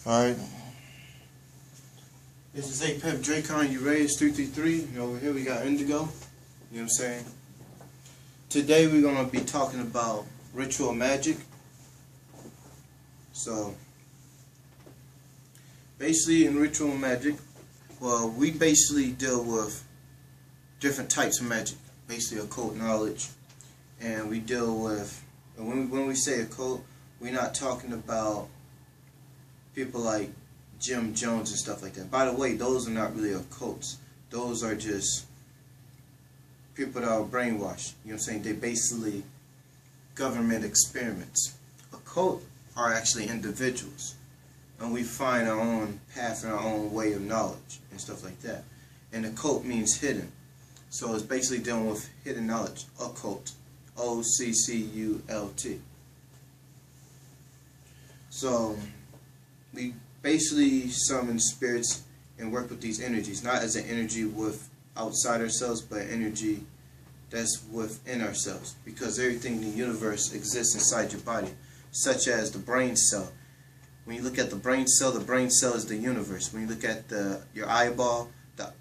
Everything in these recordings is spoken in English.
Alright. This is A-Pep Dracon, you raised 333. And over here we got Indigo. You know what I'm saying? Today we're going to be talking about ritual magic. So, basically in ritual magic, well, we basically deal with different types of magic. Basically occult knowledge. And we deal with, when we say occult, we're not talking about people like Jim Jones and stuff like that. By the way, those are not really occults. Those are just people that are brainwashed. You know what I'm saying? They basically government experiments. Occult are actually individuals. And we find our own path and our own way of knowledge and stuff like that. And occult means hidden. So it's basically dealing with hidden knowledge. Occult. O-C-C-U-L-T. So we basically summon spirits and work with these energies, not as an energy with outside ourselves, but energy that's within ourselves, because everything in the universe exists inside your body, such as the brain cell. When you look at the brain cell is the universe. When you look at your eyeball, the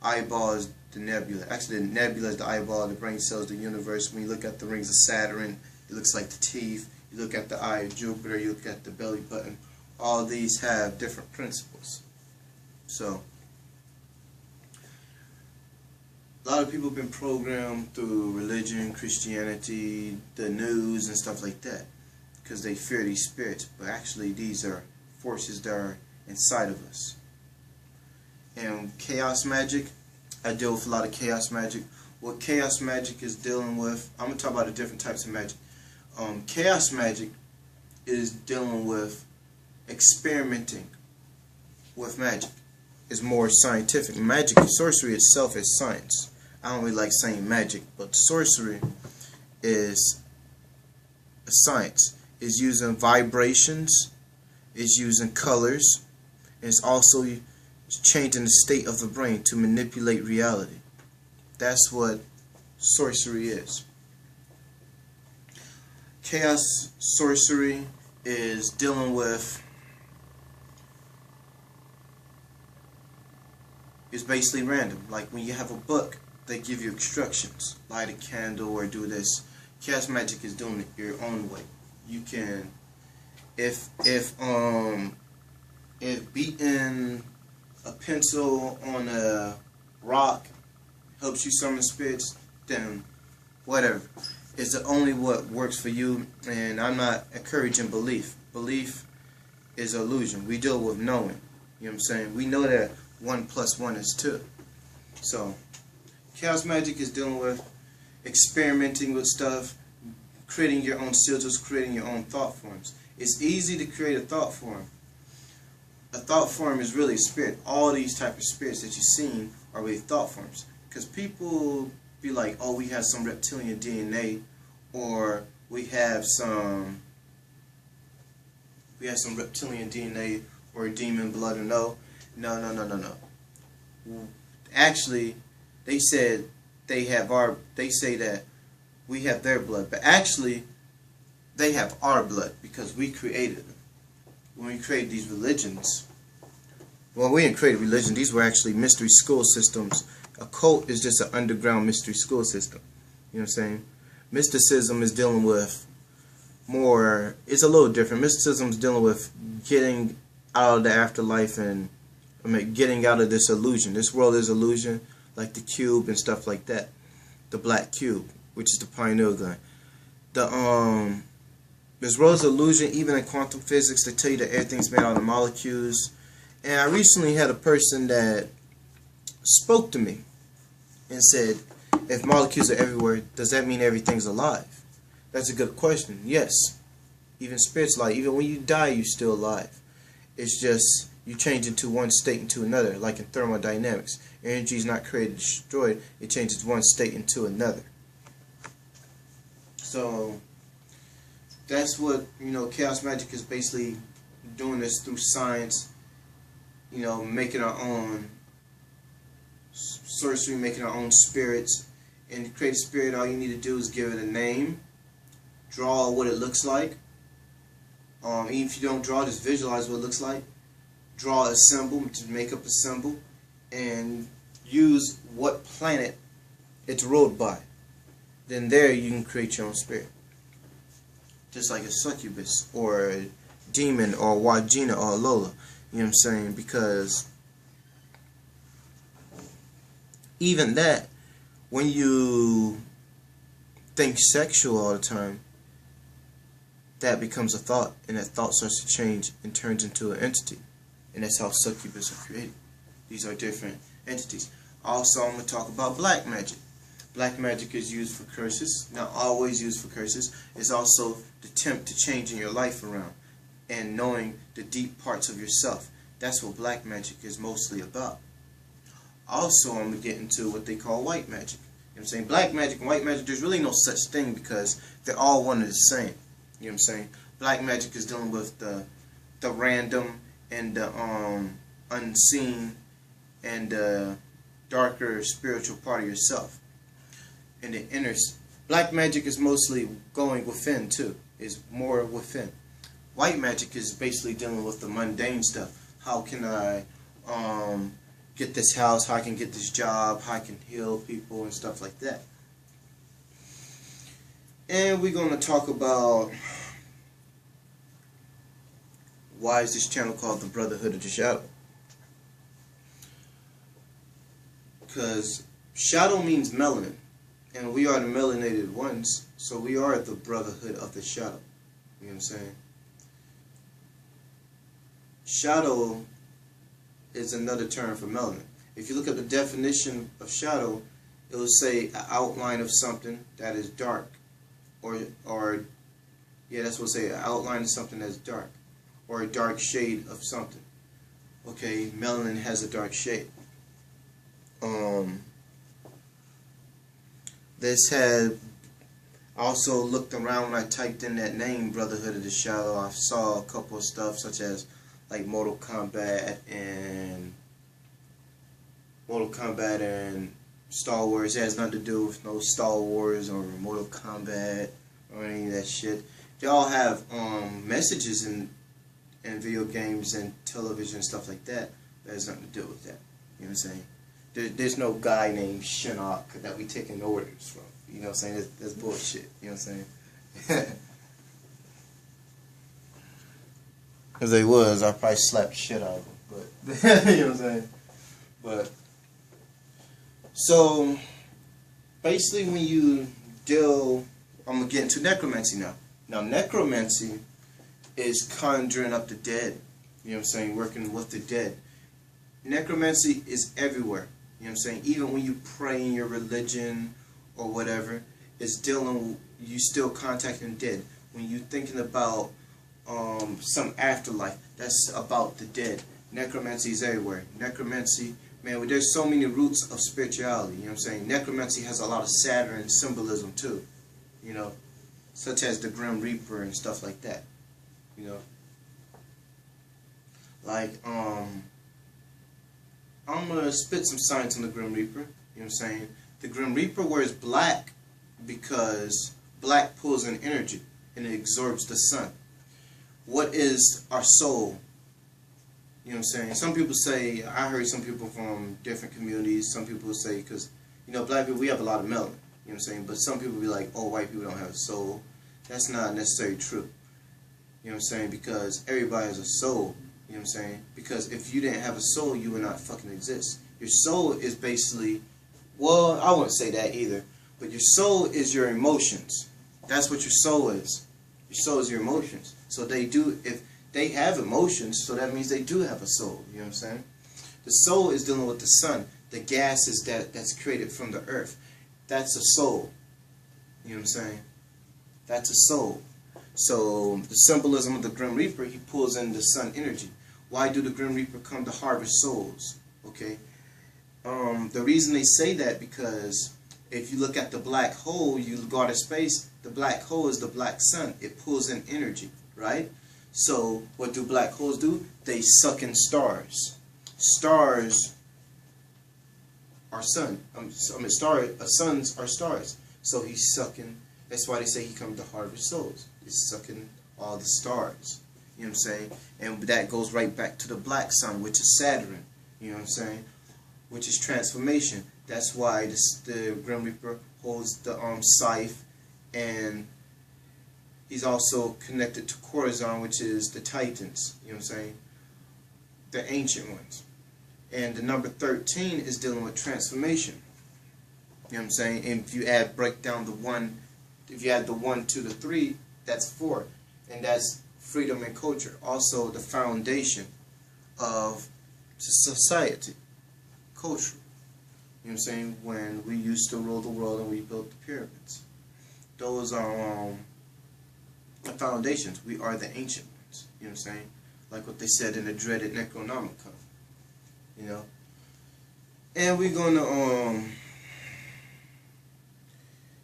eyeball is the nebula. Actually, the nebula is the eyeball, the brain cell is the universe. When you look at the rings of Saturn, it looks like the teeth. You look at the eye of Jupiter, you look at the belly button. All these have different principles. So, a lot of people have been programmed through religion, Christianity, the news, and stuff like that, because they fear these spirits. But actually, these are forces that are inside of us. And chaos magic, I deal with a lot of chaos magic. What chaos magic is dealing with, I'm going to talk about the different types of magic. Chaos magic is dealing with experimenting with magic. It's more scientific. Magic, sorcery itself is science. I don't really like saying magic, but sorcery is a science. It's using vibrations, it's using colors, and it's also changing the state of the brain to manipulate reality. That's what sorcery is. Chaos sorcery is dealing with, it's basically random. Like when you have a book, they give you instructions. Light a candle or do this. Chaos magic is doing it your own way. You can, if beating a pencil on a rock helps you summon spirits, then whatever. It's only what works for you, and I'm not encouraging belief. Belief is illusion. We deal with knowing. You know what I'm saying? We know that 1 + 1 is 2. So, chaos magic is dealing with experimenting with stuff, creating your own sigils, creating your own thought forms. It's easy to create a thought form. A thought form is really a spirit. All these type of spirits that you've seen are really thought forms. Because people be like, oh, we have some reptilian DNA, or we have some reptilian DNA or demon blood, or no. Actually, they said they say that we have their blood, but actually they have our blood because we created them. When we created these religions, well, we didn't create a religion. These were actually mystery school systems. A cult is just an underground mystery school system. You know what I'm saying? Mysticism is dealing with more, it's a little different. Mysticism is dealing with getting out of the afterlife and getting out of this illusion. This world is illusion, like the cube and stuff like that. The black cube, which is the pineal gland. This world is illusion. Even in quantum physics, they tell you that everything's made out of molecules. And I recently had a person that spoke to me and said, if molecules are everywhere, does that mean everything's alive? That's a good question. Yes. Even spirits alive. Even when you die, you're still alive. It's just you change into one state into another, like in thermodynamics. Energy is not created, destroyed. It changes one state into another. So that's what, chaos magic is basically doing this through science. Making our own sorcery, making our own spirits. And to create a spirit, all you need to do is give it a name, draw what it looks like, Even if you don't draw, just visualize what it looks like. Draw a symbol, just make up a symbol, and use what planet it's ruled by. Then there you can create your own spirit. Just like a succubus, or a demon, or a Wajina, or a Lola. You know what I'm saying? Because even that, when you think sexual all the time, that becomes a thought, and that thought starts to change and turns into an entity. And that's how succubus are created. These are different entities. Also, I'm going to talk about black magic. Black magic is used for curses, not always used for curses. It's also the attempt to changing your life around and knowing the deep parts of yourself. That's what black magic is mostly about. Also, I'm going to get into what they call white magic. You know what I'm saying? Black magic and white magic, there's really no such thing because they're all one and the same. You know what I'm saying? Black magic is dealing with the random and the unseen and the darker spiritual part of yourself. And the inner. Black magic is mostly going within too. Is more within. White magic is basically dealing with the mundane stuff. How can I get this house? How I can get this job? How I can heal people and stuff like that. And we're going to talk about why is this channel called the Brotherhood of the Shadow? Because shadow means melanin, and we are the melanated ones, so we are the Brotherhood of the Shadow. You know what I'm saying? Shadow is another term for melanin. If you look at the definition of shadow, it will say an outline of something that is dark. Or yeah, that's what it say, an outline of something that's dark. Or a dark shade of something. Okay, melanin has a dark shade. This had also looked around when I typed in that name, Brotherhood of the Shadow. I saw a couple of stuff such as like Mortal Kombat and Star Wars. It has nothing to do with no Star Wars or Mortal Kombat or any of that shit. They all have messages in video games and television and stuff like that. That has nothing to do with that. You know what I'm saying? There's no guy named Shinnok that we taking orders from. You know what I'm saying? That's bullshit. You know what I'm saying? If they was, I'd probably slap the shit out of them. But you know what I'm saying? But so basically, when you deal, I'm gonna get into necromancy now. Now, necromancy is conjuring up the dead. You know what I'm saying? Working with the dead. Necromancy is everywhere. You know what I'm saying? Even when you pray in your religion or whatever, it's dealing. You still contacting the dead. When you thinking about some afterlife, that's about the dead. Necromancy is everywhere. Necromancy, man, there's so many roots of spirituality. You know what I'm saying? Necromancy has a lot of Saturn symbolism too. You know, such as the Grim Reaper and stuff like that. You know, like I'm gonna spit some science on the Grim Reaper. You know what I'm saying? The Grim Reaper wears black because black pulls in energy and it absorbs the sun. What is our soul? You know what I'm saying? Some people say, I heard some people from different communities, some people say, because, you know, black people, we have a lot of melanin. You know what I'm saying? But some people be like, oh, white people don't have a soul. That's not necessarily true. You know what I'm saying? Because everybody has a soul. You know what I'm saying? Because if you didn't have a soul, you would not fucking exist. Your soul is basically, well, I wouldn't say that either, but your soul is your emotions. That's what your soul is. Your soul is your emotions. So they do, if they have emotions, so that means they do have a soul. You know what I'm saying? The soul is dealing with the sun. The gases that's created from the earth. That's a soul. You know what I'm saying? That's a soul. So the symbolism of the Grim Reaper, he pulls in the sun energy. Why do the Grim Reaper come to harvest souls? Okay. The reason they say that, because if you look at the black hole, you go out of space, the black hole is the black sun. It pulls in energy, right? So what do black holes do? They suck in stars. Stars are sun. Suns are stars. So he's sucking. That's why they say he comes to harvest souls. He's sucking all the stars. You know what I'm saying? And that goes right back to the black sun, which is Saturn. You know what I'm saying? Which is transformation. That's why the Grim Reaper holds the scythe, and he's also connected to Corazon, which is the Titans. You know what I'm saying? The ancient ones. And the number 13 is dealing with transformation. You know what I'm saying? And if you break down the 1, if you add the 1 to the 3, that's 4. And that's freedom and culture. Also the foundation of society. Culture. You know what I'm saying? When we used to rule the world and we built the pyramids. Those are the foundations. We are the ancient ones. You know what I'm saying? Like what they said in the dreaded Necronomicon. You know? And we're gonna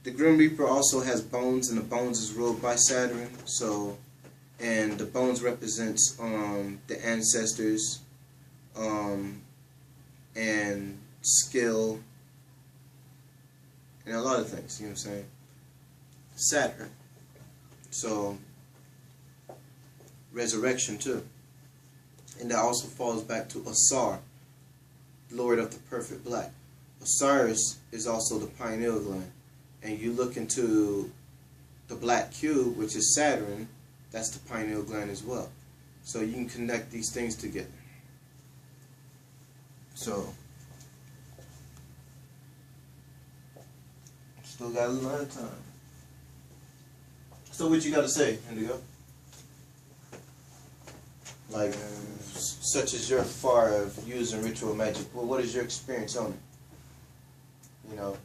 the Grim Reaper also has bones, and the bones is ruled by Saturn. So, and the bones represents the ancestors, and skill, and a lot of things. You know what I'm saying? Saturn. So, resurrection too, and that also falls back to Osar, Lord of the Perfect Black. Osiris is also the pineal gland. And you look into the black cube, which is Saturn, that's the pineal gland as well. So you can connect these things together. So, still got a lot of time. So what you got to say, Indigo? Like, such as your far of using ritual magic, well, what is your experience on it? You know?